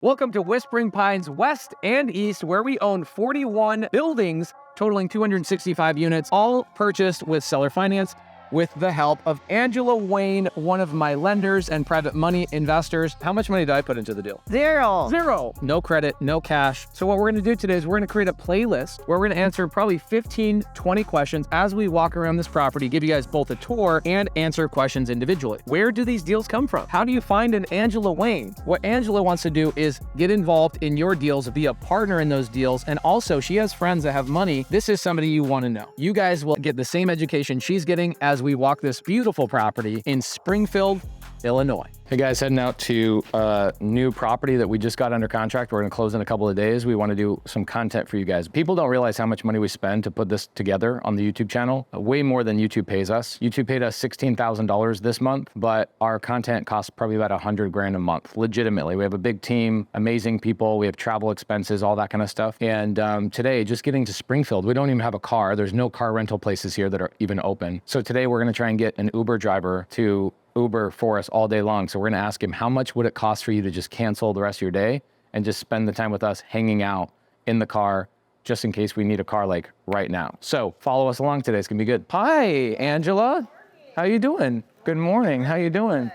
Welcome to Whispering Pines West and East, where we own 41 buildings totaling 265 units, all purchased with seller finance with the help of Angela Wayne, one of my lenders and private money investors. How much money did I put into the deal? Zero. No credit, no cash. So what we're gonna do today is we're gonna create a playlist where we're gonna answer probably 15, 20 questions as we walk around this property, give you guys both a tour and answer questions individually. Where do these deals come from? How do you find an Angela Wayne? What Angela wants to do is get involved in your deals, be a partner in those deals, and also she has friends that have money. This is somebody you wanna know. You guys will get the same education she's getting as we walk this beautiful property in Springfield, Illinois. Hey guys, heading out to a new property that we just got under contract. We're gonna close in a couple of days. We wanna do some content for you guys. People don't realize how much money we spend to put this together on the YouTube channel. Way more than YouTube pays us. YouTube paid us $16,000 this month, but our content costs probably about 100 grand a month, legitimately. We have a big team, amazing people. We have travel expenses, all that kind of stuff. And today, just getting to Springfield, we don't even have a car. There's no car rental places here that are even open. So today we're gonna try and get an Uber driver to Uber for us all day long. So we're gonna ask him, how much would it cost for you to just cancel the rest of your day and just spend the time with us hanging out in the car, just in case we need a car like right now. So follow us along today, it's gonna be good. Hi, Angela. How you doing? Good morning, how you doing?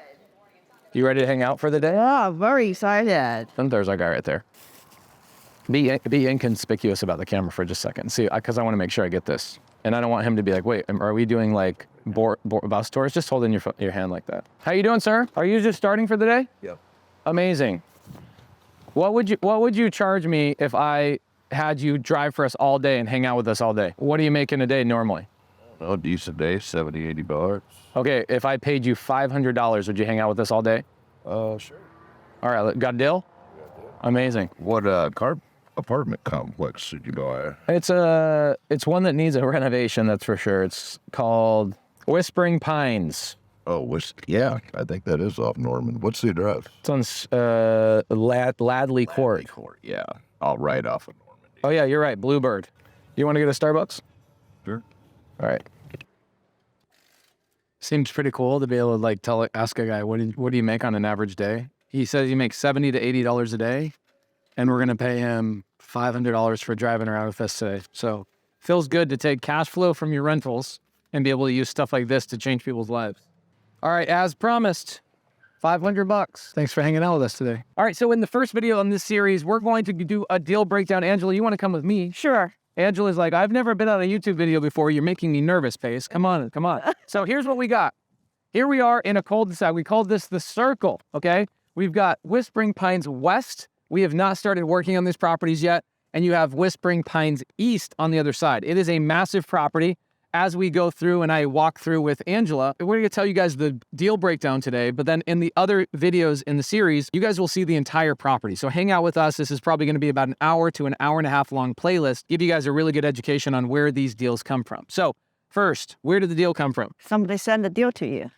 You ready to hang out for the day? Yeah, very excited. And there's our guy right there. Be inconspicuous about the camera for just a second. See, because I wanna make sure I get this. And I don't want him to be like, wait, are we doing like bus tours? Just holding your hand like that. How you doing, sir? Are you just starting for the day? Yep. Amazing. What would you charge me if I had you drive for us all day and hang out with us all day? What do you make in a day normally? A decent day, 70, 80 bucks. Okay, if I paid you $500, would you hang out with us all day? Sure. All right, got a deal? Amazing. What apartment complex did you buy? It's one that needs a renovation, that's for sure. It's called Whispering Pines. Oh, yeah, I think that is off Norman. What's the address? It's on Ladley Court. Yeah, all right off of Norman. Oh yeah, you're right, Bluebird. You want to go to Starbucks? Sure. All right. Seems pretty cool to be able to ask a guy, what do you make on an average day? He says he makes $70 to $80 a day, and we're gonna pay him $500 for driving around with us today. So feels good to take cash flow from your rentals and be able to use stuff like this to change people's lives. All right, as promised, $500. Thanks for hanging out with us today. All right, so in the first video in this series, we're going to do a deal breakdown. Angela, you want to come with me? Sure. Angela's like, I've never been on a YouTube video before. You're making me nervous, Pace. Come on. So here's what we got. Here we are in a cul-de-sac. We called this the circle, okay? We've got Whispering Pines West. We have not started working on these properties yet. And you have Whispering Pines East on the other side. It is a massive property. As we go through and I walk through with Angela, we're gonna tell you guys the deal breakdown today, but then in the other videos in the series, you guys will see the entire property. So hang out with us. This is probably gonna be about an hour to an hour and a half long playlist, give you guys a really good education on where these deals come from. So first, where did the deal come from? Somebody sent the deal to you.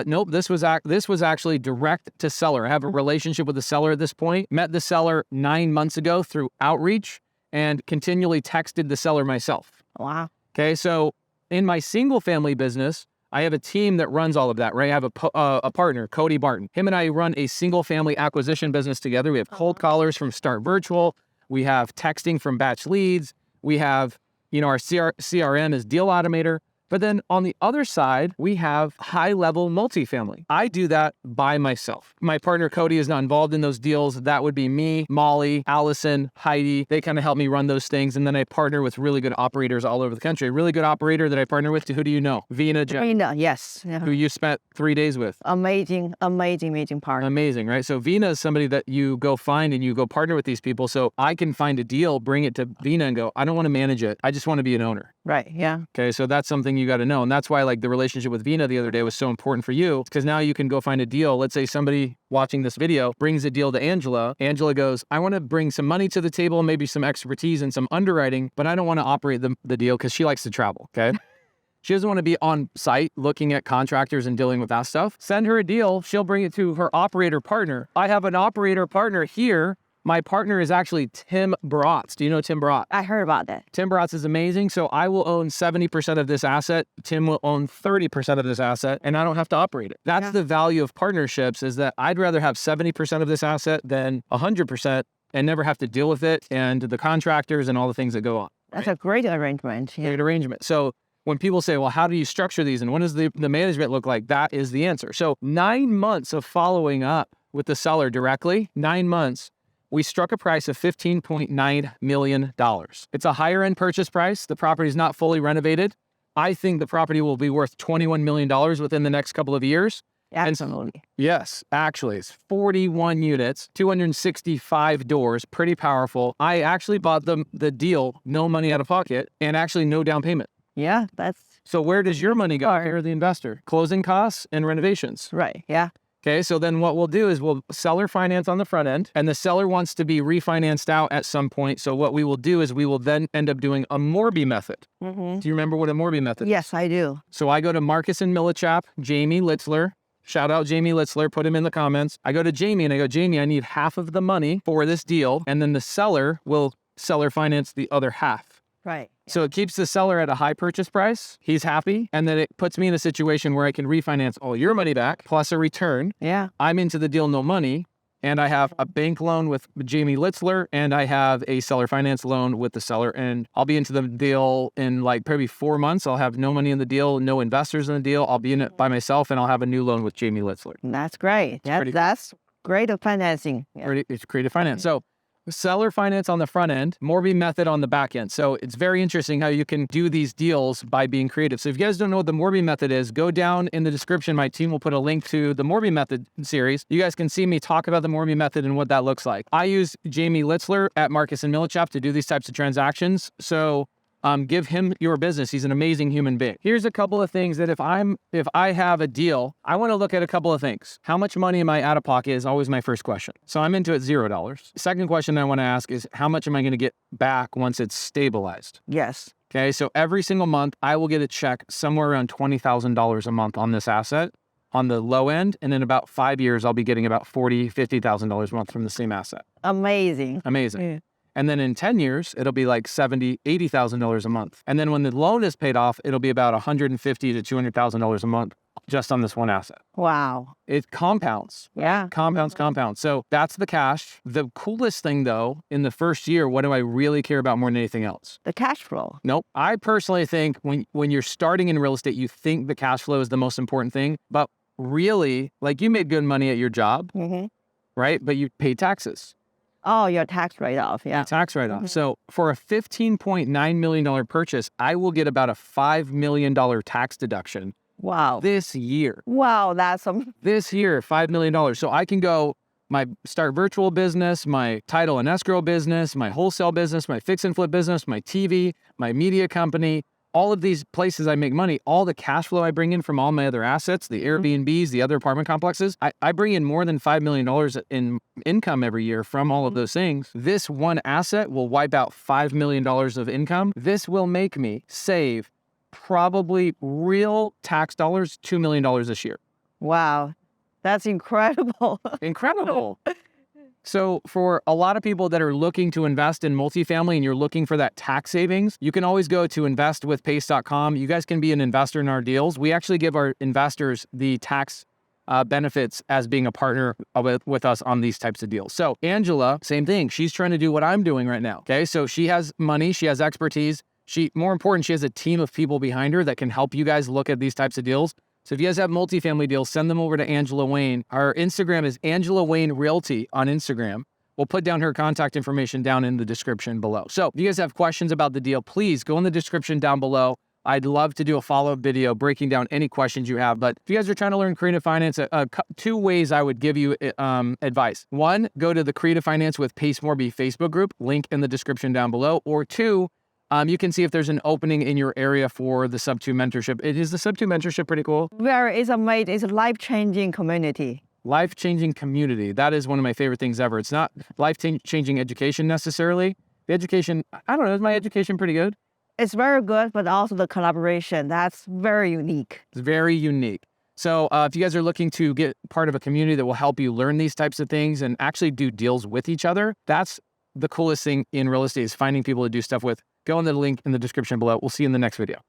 Nope, this was actually direct to seller. I have a relationship with the seller at this point. Met the seller 9 months ago through outreach and continually texted the seller myself. Wow. Okay, so in my single family business, I have a team that runs all of that, right? I have a partner, Cody Barton. Him and I run a single family acquisition business together. We have cold callers from Start Virtual. We have texting from Batch Leads. We have, our CRM is Deal Automator. But then on the other side, we have high-level multifamily. I do that by myself. My partner, Cody, is not involved in those deals. That would be me, Molly, Allison, Heidi. They kind of help me run those things. And then I partner with really good operators all over the country. A really good operator that I partner with, who do you know? Vina, yes. Yeah. who you spent 3 days with. Amazing partner. Amazing, right? So Vina is somebody that you go find and you go partner with these people. So I can find a deal, bring it to Vina and go, I don't want to manage it. I just want to be an owner. Right, yeah. Okay, so that's something you got to know. And that's why the relationship with Vina the other day was so important for you, because now you can go find a deal. Let's say somebody watching this video brings a deal to Angela. Angela goes, I want to bring some money to the table, maybe some expertise and some underwriting, but I don't want to operate the deal because she likes to travel, okay? She doesn't want to be on site looking at contractors and dealing with that stuff. Send her a deal. She'll bring it to her operator partner. I have an operator partner here, My partner is actually Tim Bratz. Do you know Tim Bratz? I heard about that. Tim Bratz is amazing. So I will own 70% of this asset. Tim will own 30% of this asset, and I don't have to operate it. That's the value of partnerships, is that I'd rather have 70% of this asset than 100% and never have to deal with it and the contractors and all the things that go on. That's a great arrangement. Yeah. Great arrangement. So when people say, well, how do you structure these and what does the management look like? That is the answer. So 9 months of following up with the seller directly, 9 months, we struck a price of $15.9 million. It's a higher end purchase price. The property is not fully renovated. I think the property will be worth $21 million within the next couple of years. Absolutely. Yes, actually, it's 41 units, 265 doors, pretty powerful. I actually bought the deal, no money out of pocket, and actually no down payment. Yeah, that's So where does your money go? You're the investor. Closing costs and renovations. right. Yeah. Okay, so then what we'll do is we'll seller finance on the front end, and the seller wants to be refinanced out at some point. So what we will do is we will then end up doing a Morby method. Mm-hmm. Do you remember what a Morby method is? Yes, I do. So I go to Marcus and Millichap, Jamie Litzler. Shout out Jamie Litzler, put him in the comments. I go to Jamie and I go, Jamie, I need half of the money for this deal. And then the seller will seller finance the other half. Right. So it keeps the seller at a high purchase price. He's happy. And then it puts me in a situation where I can refinance all your money back plus a return. Yeah. I'm into the deal, no money. And I have a bank loan with Jamie Litzler, and I have a seller finance loan with the seller. And I'll be into the deal in like probably 4 months. I'll have no money in the deal, no investors in the deal. I'll be in it by myself, and I'll have a new loan with Jamie Litzler. That's great. That's great financing. Yeah. It's creative finance. So seller finance on the front end, Morby method on the back end. So it's very interesting how you can do these deals by being creative. So if you guys don't know what the Morby method is, go down in the description. My team will put a link to the Morby method series. You guys can see me talk about the Morby method and what that looks like. I use Jamie Litzler at Marcus and Millichap to do these types of transactions. So give him your business. He's an amazing human being. Here's a couple of things that if I have a deal, I want to look at a couple of things. How much money am I out of pocket is always my first question. So I'm into it $0. Second question I want to ask is how much am I going to get back once it's stabilized? Yes. Okay, so every single month I will get a check somewhere around $20,000 a month on this asset on the low end. And in about 5 years, I'll be getting about $40,000, $50,000 a month from the same asset. Amazing. Amazing. Yeah. And then in 10 years, it'll be like $70,000, $80,000 a month. And then when the loan is paid off, it'll be about $150,000 to $200,000 a month just on this one asset. Wow. It compounds. Yeah. Compounds. So that's the cash. The coolest thing though, in the first year, what do I really care about more than anything else? The cash flow. Nope. I personally think when you're starting in real estate, you think the cash flow is the most important thing. But really, like you made good money at your job, right? But you pay taxes. Oh, your tax write-off, yeah. Tax write-off. So for a $15.9 million purchase, I will get about a $5 million tax deduction Wow. this year. Wow, that's This year, $5 million. So I can go start virtual business, my title and escrow business, my wholesale business, my fix and flip business, my TV, my media company, all of these places I make money, all the cash flow I bring in from all my other assets, the Airbnbs, the other apartment complexes, I bring in more than $5 million in income every year from all of those things. This one asset will wipe out $5 million of income. This will make me save probably real tax dollars, $2 million this year. wow. That's incredible. Incredible. So for a lot of people that are looking to invest in multifamily and you're looking for that tax savings, you can always go to investwithpace.com. You guys can be an investor in our deals. We actually give our investors the tax benefits as being a partner with us on these types of deals. So Angela, same thing. She's trying to do what I'm doing right now. Okay. So she has money. She has expertise. More important, she has a team of people behind her that can help you guys look at these types of deals. So if you guys have multifamily deals, send them over to Angela Wayne. Our Instagram is Angela Wayne Realty on Instagram. We'll put down her contact information down in the description below. So if you guys have questions about the deal, please go in the description down below. I'd love to do a follow-up video breaking down any questions you have. But if you guys are trying to learn creative finance, 2 ways I would give you advice. 1, go to the Creative Finance with Pace Morby Facebook group, link in the description down below. Or 2, you can see if there's an opening in your area for the Subto mentorship. Is the Subto mentorship pretty cool? It's a life-changing community. Life-changing community. That is one of my favorite things ever. It's not life-changing education necessarily. The education, I don't know, is my education pretty good? It's very good, but also the collaboration, that's very unique. It's very unique. So if you guys are looking to get part of a community that will help you learn these types of things and actually do deals with each other, that's the coolest thing in real estate, is finding people to do stuff with. Go on the link in the description below. We'll see you in the next video.